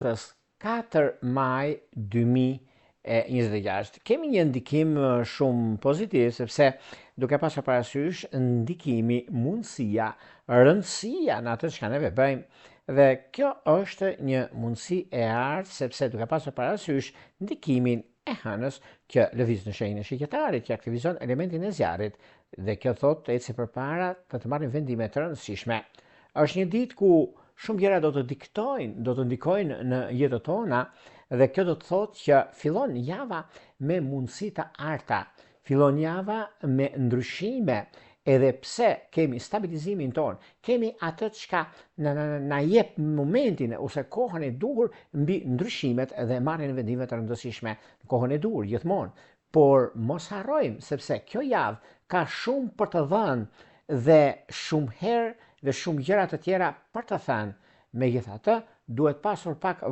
4 maj 2026. Kemi një ndikim shumë pozitiv, sepse duke pasur parasysh ndikimi, mundësia, rëndësia në atë çka neve bëjmë, dhe kjo është një mundësi e artë, sepse duke pasur parasysh ndikimin e hënës që lëviz në shenjën e shqiptarit, që aktivizon elementin e zjarrit, dhe kjo thot të eci përpara të marrin vendime të rëndësishme. Është një ditë ku shumë gjëra do të ndikojnë në jetën tona, dhe kjo do të thotë që fillon java me mundësi të arta, fillon java me ndryshime, edhe pse kemi stabilizimin ton, kemi atë çka na jep momentin ose kohën e duhur mbi ndryshimet dhe marrjen e vendimeve të rëndësishme, kohën e duhur gjithmonë. Por mos harrojmë, sepse kjo javë ka shumë për të dhënë dhe shumë herë dhe shumë gjëra të tjera për të thënë. Megjithatë, duhet pasur pak